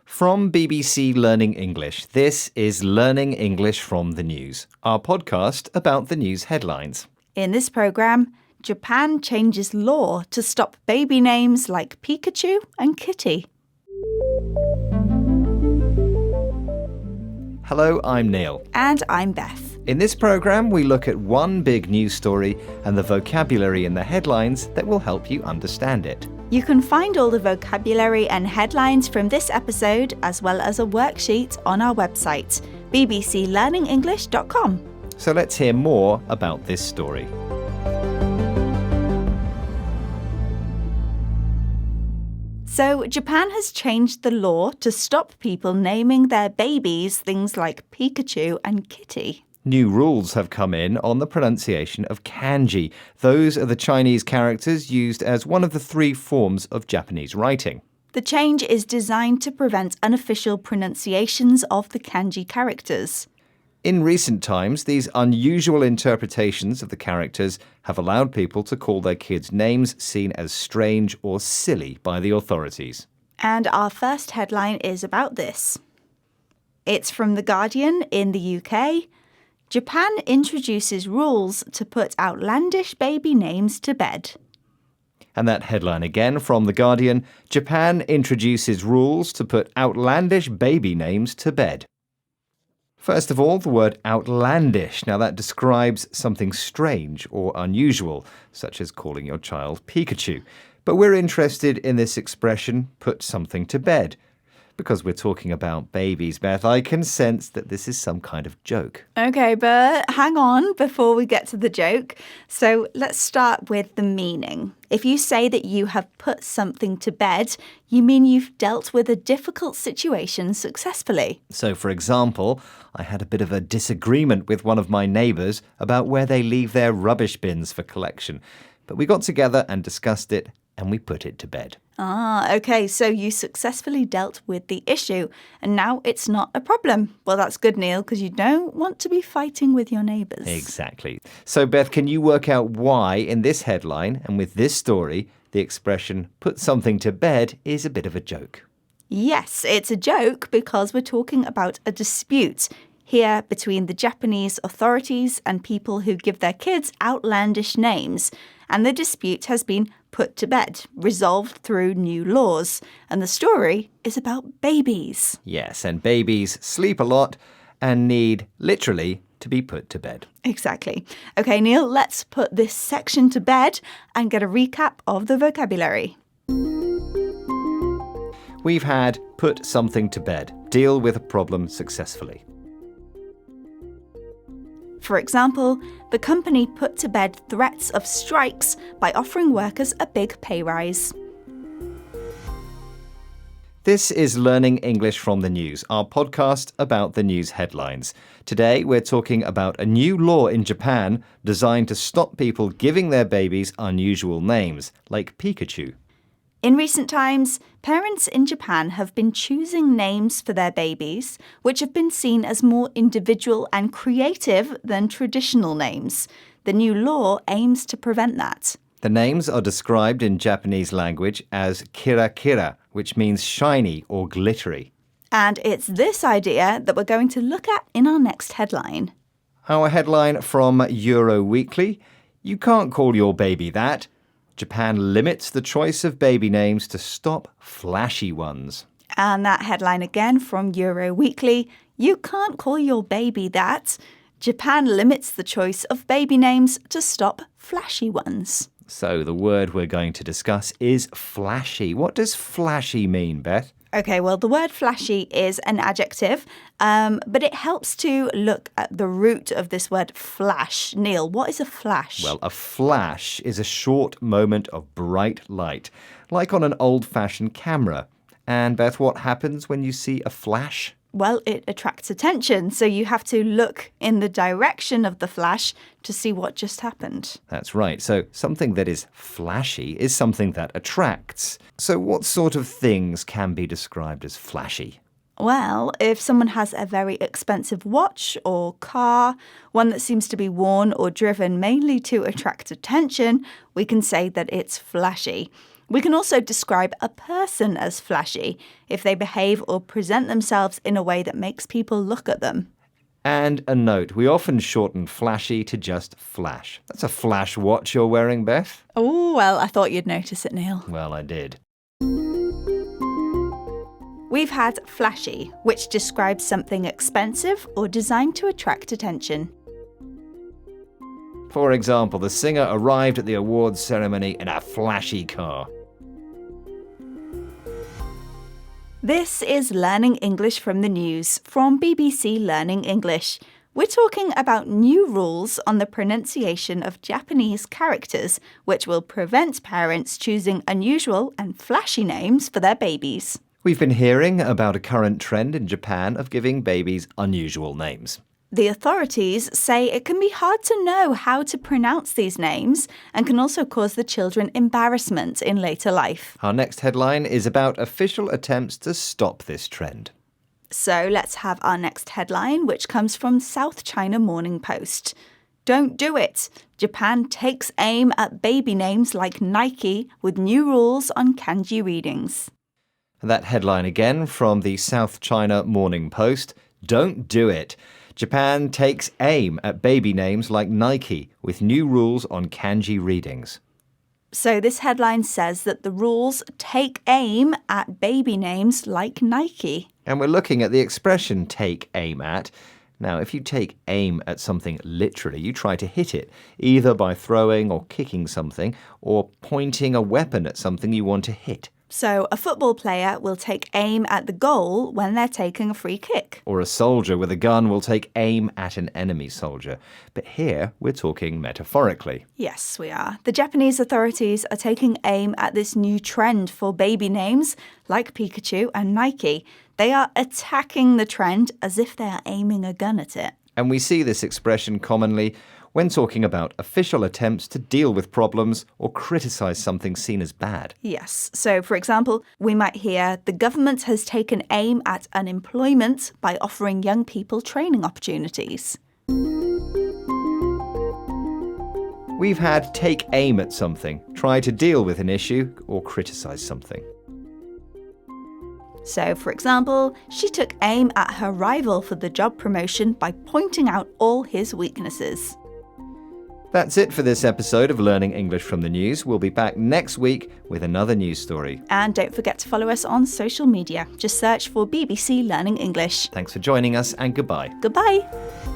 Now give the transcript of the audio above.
From BBC Learning English, this is Learning English from the News, our podcast about the news headlines. In this program, Japan changes law to stop baby names like Pikachu and Kitty. Hello, I'm Neil. And I'm Beth. In this program, we look at one big news story and the vocabulary in the headlines that will help you understand it. You can find all the vocabulary and headlines from this episode, as well as a worksheet on our website, bbclearningenglish.com. So let's hear more about this story. So, Japan has changed the law to stop people naming their babies things like Pikachu and Kitty. New rules have come in on the pronunciation of kanji. Those are the Chinese characters used as one of the three forms of Japanese writing. The change is designed to prevent unofficial pronunciations of the kanji characters. In recent times, these unusual interpretations of the characters have allowed people to call their kids names seen as strange or silly by the authorities. And our first headline is about this. It's from The Guardian in the UK. Japan introduces rules to put outlandish baby names to bed. And that headline again from The Guardian, Japan introduces rules to put outlandish baby names to bed. First of all, the word outlandish. Now that describes something strange or unusual, such as calling your child Pikachu. But we're interested in this expression, put something to bed. Because we're talking about babies, Beth, I can sense that this is some kind of joke. Okay, but hang on before we get to the joke. So let's start with the meaning. If you say that you have put something to bed, you mean you've dealt with a difficult situation successfully. So, for example, I had a bit of a disagreement with one of my neighbours about where they leave their rubbish bins for collection. But we got together and discussed it, and we put it to bed. Okay, so you successfully dealt with the issue, and now it's not a problem. Well, that's good, Neil, because you don't want to be fighting with your neighbours. Exactly. So, Beth, can you work out why in this headline and with this story, the expression put something to bed is a bit of a joke? Yes, it's a joke because we're talking about a dispute here between the Japanese authorities and people who give their kids outlandish names. And the dispute has been put to bed, resolved through new laws. And the story is about babies. Yes, and babies sleep a lot and need, literally, to be put to bed. Exactly. Okay, Neil, let's put this section to bed and get a recap of the vocabulary. We've had put something to bed, deal with a problem successfully. For example, the company put to bed threats of strikes by offering workers a big pay rise. This is Learning English from the News, our podcast about the news headlines. Today, we're talking about a new law in Japan designed to stop people giving their babies unusual names, like Pikachu. In recent times, parents in Japan have been choosing names for their babies, which have been seen as more individual and creative than traditional names. The new law aims to prevent that. The names are described in Japanese language as kira kira, which means shiny or glittery. And it's this idea that we're going to look at in our next headline. Our headline from Euro Weekly, you can't call your baby that. Japan limits the choice of baby names to stop flashy ones. And that headline again from Euro Weekly, you can't call your baby that. Japan limits the choice of baby names to stop flashy ones. So the word we're going to discuss is flashy. What does flashy mean, Beth? Okay, well, the word flashy is an adjective, but it helps to look at the root of this word flash. Neil, what is a flash? Well, a flash is a short moment of bright light, like on an old-fashioned camera. And Beth, what happens when you see a flash? Well, it attracts attention, so you have to look in the direction of the flash to see what just happened. That's right. So something that is flashy is something that attracts. So what sort of things can be described as flashy? Well, if someone has a very expensive watch or car, one that seems to be worn or driven mainly to attract attention, we can say that it's flashy. We can also describe a person as flashy if they behave or present themselves in a way that makes people look at them. And a note, we often shorten flashy to just flash. That's a flash watch you're wearing, Beth. Oh, well, I thought you'd notice it, Neil. Well, I did. We've had flashy, which describes something expensive or designed to attract attention. For example, the singer arrived at the awards ceremony in a flashy car. This is Learning English from the News from BBC Learning English. We're talking about new rules on the pronunciation of Japanese characters, which will prevent parents choosing unusual and flashy names for their babies. We've been hearing about a current trend in Japan of giving babies unusual names. The authorities say it can be hard to know how to pronounce these names and can also cause the children embarrassment in later life. Our next headline is about official attempts to stop this trend. So let's have our next headline, which comes from South China Morning Post. Don't do it. Japan takes aim at baby names like Nike with new rules on kanji readings. That headline again from the South China Morning Post. Don't do it. Japan takes aim at baby names like Nike with new rules on kanji readings. So this headline says that the rules take aim at baby names like Nike. And we're looking at the expression take aim at. Now, if you take aim at something literally, you try to hit it, either by throwing or kicking something, or pointing a weapon at something you want to hit. So a football player will take aim at the goal when they're taking a free kick. Or a soldier with a gun will take aim at an enemy soldier. But here we're talking metaphorically. Yes, we are. The Japanese authorities are taking aim at this new trend for baby names like Pikachu and Nike. They are attacking the trend as if they are aiming a gun at it. And we see this expression commonly when talking about official attempts to deal with problems or criticize something seen as bad. Yes. So, for example, we might hear the government has taken aim at unemployment by offering young people training opportunities. We've had take aim at something, try to deal with an issue or criticize something. So, for example, she took aim at her rival for the job promotion by pointing out all his weaknesses. That's it for this episode of Learning English from the News. We'll be back next week with another news story. And don't forget to follow us on social media. Just search for BBC Learning English. Thanks for joining us and goodbye. Goodbye.